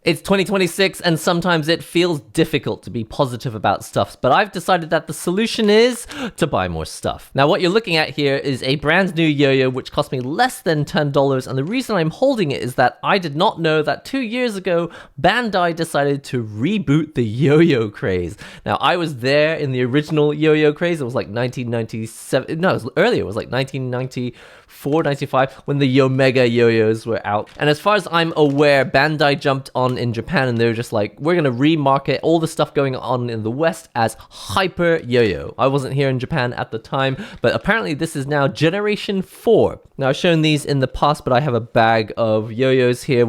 It's 2026 and sometimes it feels difficult to be positive about stuff, but I've decided that the solution is to buy more stuff. Now what you're looking at here is a brand new yo-yo which cost me less than $10, and the reason I'm holding it is that I did not know that 2 years ago Bandai decided to reboot the yo-yo craze. Now I was there in the original yo-yo craze. It was like 1997, no, it was earlier, it was like 1994, 95 when the Yomega yo-yos were out. And as far as I'm aware, Bandai jumped on in Japan and they were just like, we're gonna remarket all the stuff going on in the West as Hyper Yo-Yo. I wasn't here in Japan at the time, but apparently this is now Generation 4. Now I've shown these in the past, but I have a bag of yo-yos here.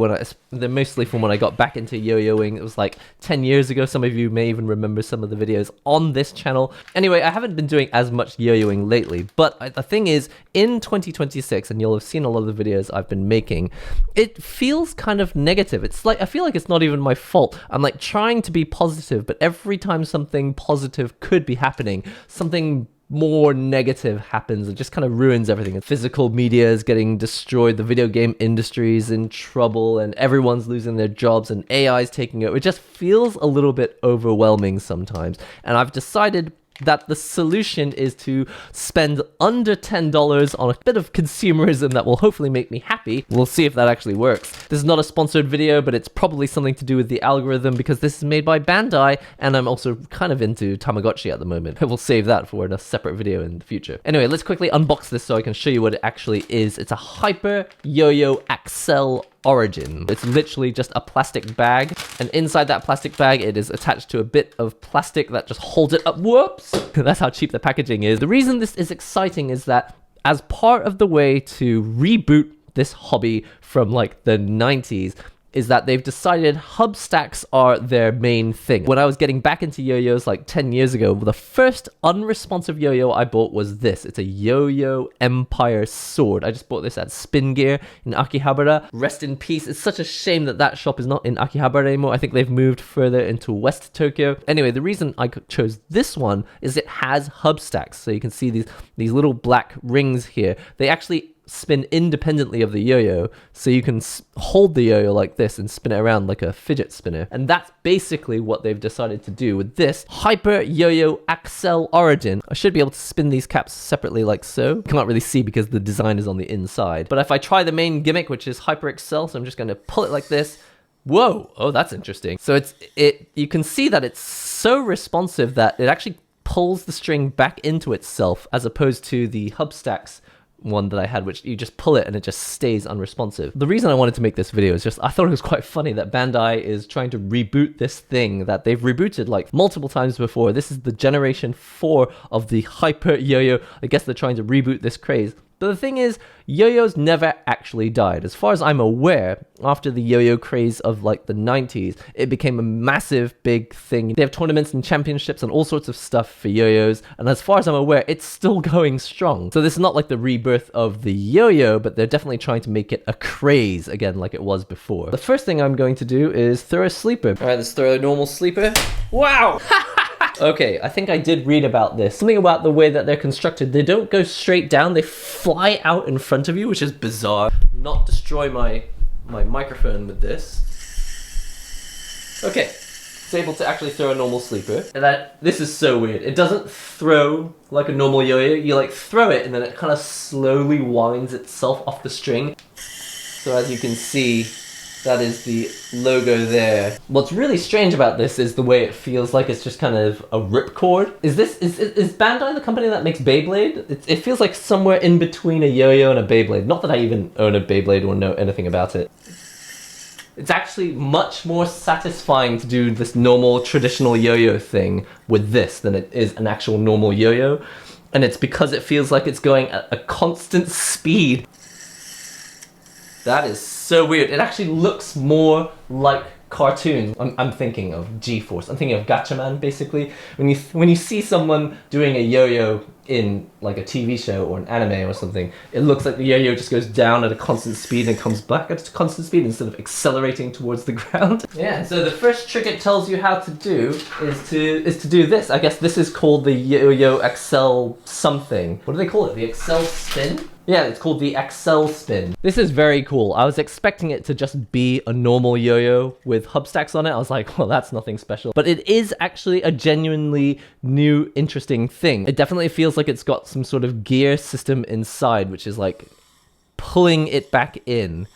They're mostly from when I got back into yo-yoing. It was like 10 years ago. Some of you may even remember some of the videos on this channel. Anyway, I haven't been doing as much yo-yoing lately, but the thing is, in 2026, and you'll have seen a lot of the videos I've been making, it feels kind of negative. It's like, I feel like it's not even my fault. I'm like trying to be positive, but every time something positive could be happening, something more negative happens. It just kind of ruins everything. And physical media is getting destroyed, the video game industry is in trouble, and everyone's losing their jobs, and AI is taking over. It just feels a little bit overwhelming sometimes. And I've decided that the solution is to spend under $10 on a bit of consumerism that will hopefully make me happy. We'll see if that actually works. This is not a sponsored video, but it's probably something to do with the algorithm because this is made by Bandai, and I'm also kind of into Tamagotchi at the moment. We'll save that for a separate video in the future. Anyway, let's quickly unbox this so I can show you what it actually is. It's a Hyper Yo-Yo Accel Origin. It's literally just a plastic bag, and inside that plastic bag it is attached to a bit of plastic that just holds it up. Whoops! That's how cheap the packaging is. The reason this is exciting is that as part of the way to reboot this hobby from like the 90s is that they've decided hub stacks are their main thing. When I was getting back into yo-yos like 10 years ago, the first unresponsive yo-yo I bought was this. It's a Yo-Yo Empire Sword. I just bought this at Spin Gear in Akihabara. Rest in peace. It's such a shame that that shop is not in Akihabara anymore. I think they've moved further into West Tokyo. Anyway, the reason I chose this one is it has hub stacks. So you can see these little black rings here. They actually spin independently of the yo-yo, so you can hold the yo-yo like this and spin it around like a fidget spinner. And that's basically what they've decided to do with this Hyper Yo-Yo Accel Origin. I should be able to spin these caps separately like so. You can't really see because the design is on the inside. But if I try the main gimmick, which is Hyper Accel, so I'm just going to pull it like this. Whoa! Oh, that's interesting. So you can see that it's so responsive that it actually pulls the string back into itself, as opposed to the hub stacks one that I had, which you just pull it and it just stays unresponsive. The reason I wanted to make this video is just I thought it was quite funny that Bandai is trying to reboot this thing that they've rebooted like multiple times before. This is the Generation 4 of the Hyper Yo-Yo. I guess they're trying to reboot this craze. But the thing is, yo-yos never actually died. As far as I'm aware, after the yo-yo craze of like the 90s, it became a massive big thing. They have tournaments and championships and all sorts of stuff for yo-yos, and as far as I'm aware, it's still going strong. So this is not like the rebirth of the yo-yo, but they're definitely trying to make it a craze again like it was before. The first thing I'm going to do is throw a sleeper. All right, let's throw a normal sleeper. Wow! Okay, I think I did read about this. Something about the way that they're constructed. They don't go straight down, they fly out in front of you, which is bizarre. Not destroy my microphone with this. Okay, it's able to actually throw a normal sleeper. And this is so weird. It doesn't throw like a normal yo-yo. You like throw it and then it kind of slowly winds itself off the string. So as you can see, that is the logo there. What's really strange about this is the way it feels like it's just kind of a ripcord. Is Bandai the company that makes Beyblade? It feels like somewhere in between a yo-yo and a Beyblade. Not that I even own a Beyblade or know anything about it. It's actually much more satisfying to do this normal traditional yo-yo thing with this than it is an actual normal yo-yo. And it's because it feels like it's going at a constant speed. That is so weird. It actually looks more like cartoons. I'm thinking of G-Force. I'm thinking of Gatchaman, basically. When you see someone doing a yo-yo in like a TV show or an anime or something, it looks like the yo-yo just goes down at a constant speed and comes back at a constant speed instead of accelerating towards the ground. Yeah, so the first trick it tells you how to do is to do this. I guess this is called the Yo-Yo Accel something. What do they call it? The Accel Spin? Yeah, it's called the Accel spin. This is very cool. I was expecting it to just be a normal yo-yo with hub stacks on it. I was like, well, that's nothing special. But it is actually a genuinely new, interesting thing. It definitely feels like it's got some sort of gear system inside, which is like pulling it back in.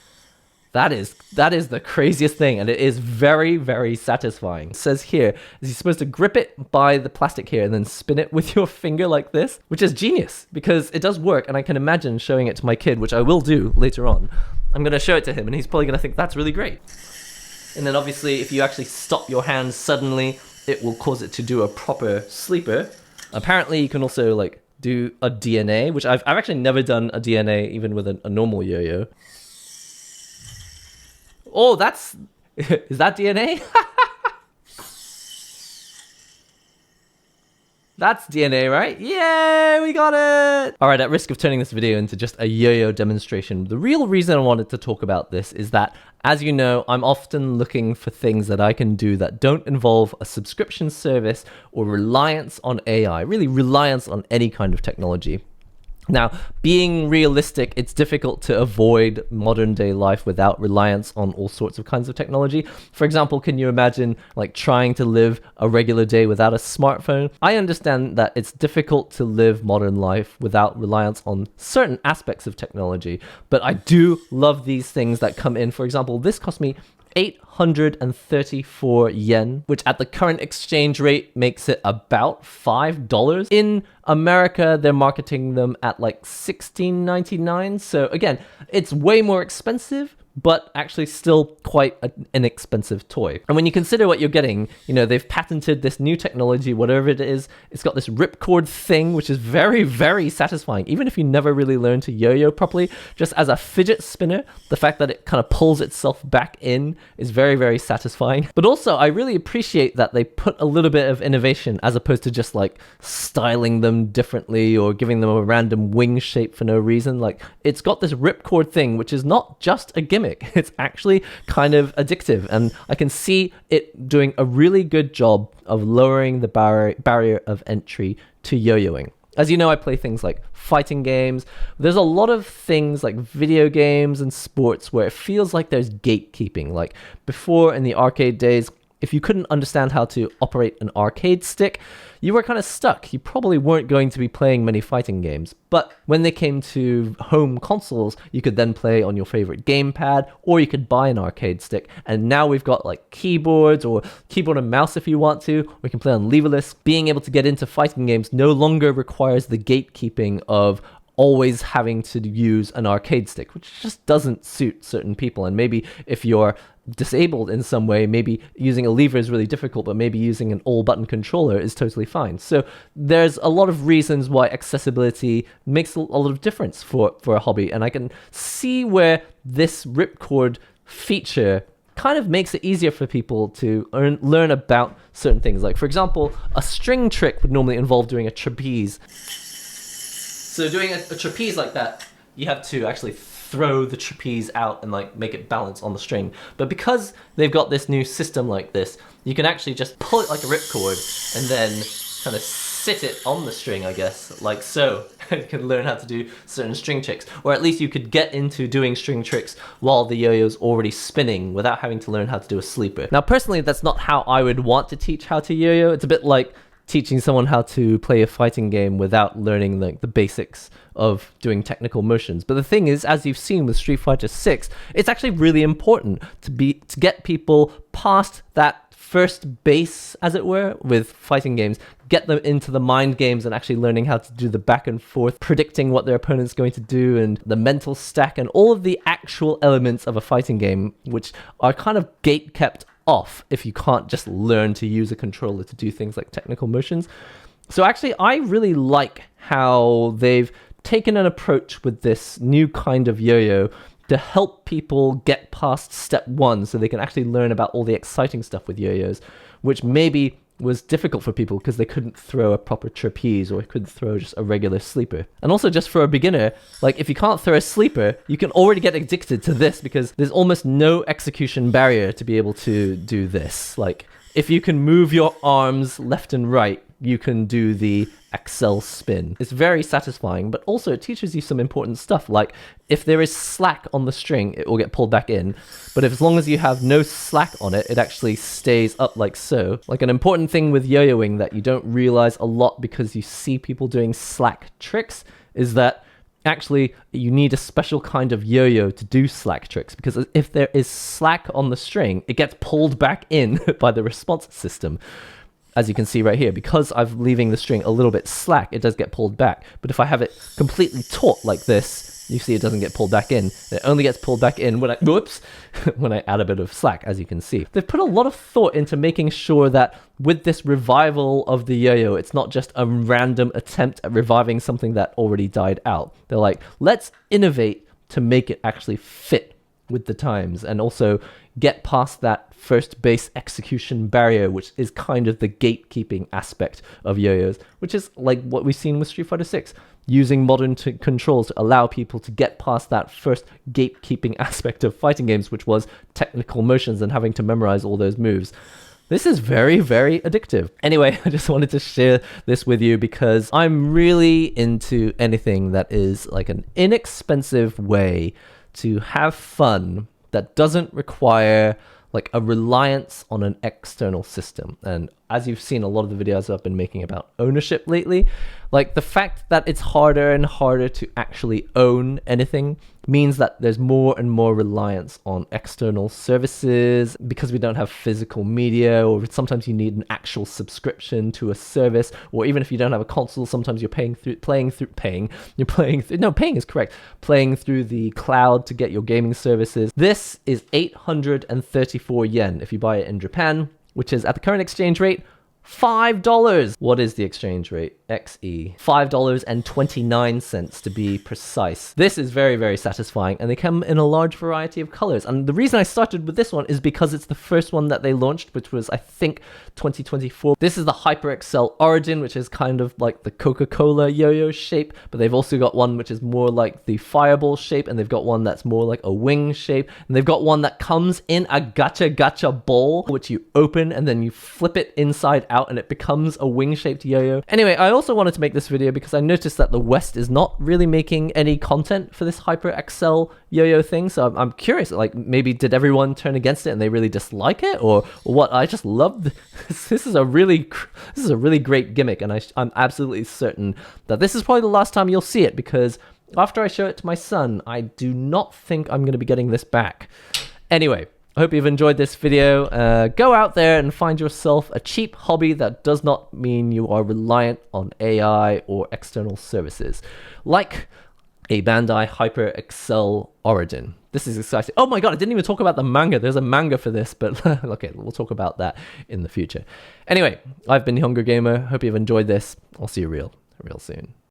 That is the craziest thing, and it is very, very satisfying. It says here, is you're supposed to grip it by the plastic here and then spin it with your finger like this, which is genius because it does work, and I can imagine showing it to my kid, which I will do later on. I'm going to show it to him, and he's probably going to think that's really great. And then obviously, if you actually stop your hand suddenly, it will cause it to do a proper sleeper. Apparently, you can also like do a DNA, which I've actually never done a DNA even with a normal yo-yo. Oh, that's... is that DNA? That's DNA, right? Yay, we got it! Alright, at risk of turning this video into just a yo-yo demonstration, the real reason I wanted to talk about this is that, as you know, I'm often looking for things that I can do that don't involve a subscription service or reliance on AI, really reliance on any kind of technology. Now, being realistic, it's difficult to avoid modern day life without reliance on all sorts of kinds of technology. For example, can you imagine like trying to live a regular day without a smartphone? I understand that it's difficult to live modern life without reliance on certain aspects of technology, but I do love these things that come in. For example, this cost me 834 yen, which at the current exchange rate makes it about $5. In America, they're marketing them at like $16.99. So again, it's way more expensive, but actually still quite an inexpensive toy. And when you consider what you're getting, you know, they've patented this new technology, whatever it is. It's got this ripcord thing, which is very, very satisfying. Even if you never really learn to yo-yo properly, just as a fidget spinner, the fact that it kind of pulls itself back in is very, very satisfying. But also, I really appreciate that they put a little bit of innovation as opposed to just like styling them differently or giving them a random wing shape for no reason. Like, it's got this ripcord thing, which is not just a gimmick. It's actually kind of addictive, and I can see it doing a really good job of lowering the barrier of entry to yo-yoing. As you know, I play things like fighting games. There's a lot of things like video games and sports where it feels like there's gatekeeping. Like before in the arcade days, if you couldn't understand how to operate an arcade stick, you were kind of stuck. You probably weren't going to be playing many fighting games. But when they came to home consoles, you could then play on your favorite gamepad, or you could buy an arcade stick. And now we've got like keyboards or keyboard and mouse if you want to. We can play on leverless. Being able to get into fighting games no longer requires the gatekeeping of always having to use an arcade stick, which just doesn't suit certain people. And maybe if you're disabled in some way, maybe using a lever is really difficult, but maybe using an all-button controller is totally fine. So there's a lot of reasons why accessibility makes a lot of difference for a hobby, and I can see where this ripcord feature kind of makes it easier for people to learn about certain things. Like, for example, a string trick would normally involve doing a trapeze. So doing a trapeze like that, you have to actually throw the trapeze out and like make it balance on the string. But because they've got this new system like this, you can actually just pull it like a ripcord and then kind of sit it on the string, I guess, like so. You can learn how to do certain string tricks, or at least you could get into doing string tricks while the yo-yo's already spinning without having to learn how to do a sleeper. Now, personally, that's not how I would want to teach how to yo-yo. It's a bit like teaching someone how to play a fighting game without learning like the basics of doing technical motions. But the thing is, as you've seen with Street Fighter 6, it's actually really important to get people past that first base, as it were, with fighting games, get them into the mind games and actually learning how to do the back and forth, predicting what their opponent's going to do, and the mental stack, and all of the actual elements of a fighting game, which are kind of gate-kept off if you can't just learn to use a controller to do things like technical motions. So actually, I really like how they've taken an approach with this new kind of yo-yo to help people get past step one so they can actually learn about all the exciting stuff with yo-yos, which maybe was difficult for people because they couldn't throw a proper trapeze or couldn't throw just a regular sleeper. And also, just for a beginner, like if you can't throw a sleeper, you can already get addicted to this because there's almost no execution barrier to be able to do this. Like if you can move your arms left and right, you can do the Accel spin. It's very satisfying, but also it teaches you some important stuff, like if there is slack on the string, it will get pulled back in, but if as long as you have no slack on it, it actually stays up like so. Like an important thing with yo-yoing that you don't realize a lot because you see people doing slack tricks is that actually you need a special kind of yo-yo to do slack tricks, because if there is slack on the string, it gets pulled back in by the response system. As you can see right here, because I'm leaving the string a little bit slack, it does get pulled back. But if I have it completely taut like this, you see it doesn't get pulled back in. It only gets pulled back in when when I add a bit of slack, as you can see. They've put a lot of thought into making sure that with this revival of the yo-yo, it's not just a random attempt at reviving something that already died out. They're like, let's innovate to make it actually fit with the times, and also get past that first base execution barrier, which is kind of the gatekeeping aspect of yo-yos, which is like what we've seen with Street Fighter 6, using modern controls to allow people to get past that first gatekeeping aspect of fighting games, which was technical motions and having to memorize all those moves. This is very, very addictive. Anyway, I just wanted to share this with you because I'm really into anything that is like an inexpensive way to have fun that doesn't require like a reliance on an external system. And as you've seen a lot of the videos I've been making about ownership lately, like the fact that it's harder and harder to actually own anything means that there's more and more reliance on external services because we don't have physical media, or sometimes you need an actual subscription to a service, or even if you don't have a console, sometimes you're paying through the cloud to get your gaming services. This is 834 yen if you buy it in Japan, which is at the current exchange rate $5. What is the exchange rate? XE. $5.29 to be precise. This is very, very satisfying, and they come in a large variety of colors. And the reason I started with this one is because it's the first one that they launched, which was, I think, 2024. This is the Hyper Accel Origin, which is kind of like the Coca-Cola yo-yo shape, but they've also got one which is more like the Fireball shape, and they've got one that's more like a wing shape, and they've got one that comes in a gacha ball, which you open and then you flip it inside out and it becomes a wing-shaped yo-yo. Anyway, I also wanted to make this video because I noticed that the West is not really making any content for this Hyper Accel yo-yo thing, so I'm curious, like maybe did everyone turn against it and they really dislike it, or what? I just love this. This is a really great gimmick, and I'm absolutely certain that this is probably the last time you'll see it, because after I show it to my son, I do not think I'm going to be getting this back. Anyway, I hope you've enjoyed this video. Go out there and find yourself a cheap hobby that does not mean you are reliant on AI or external services, like a Bandai Hyper Accel Origin. This is exciting. Oh my god, I didn't even talk about the manga. There's a manga for this, but okay, we'll talk about that in the future. Anyway, I've been NihongoGamer. Hope you've enjoyed this. I'll see you real soon.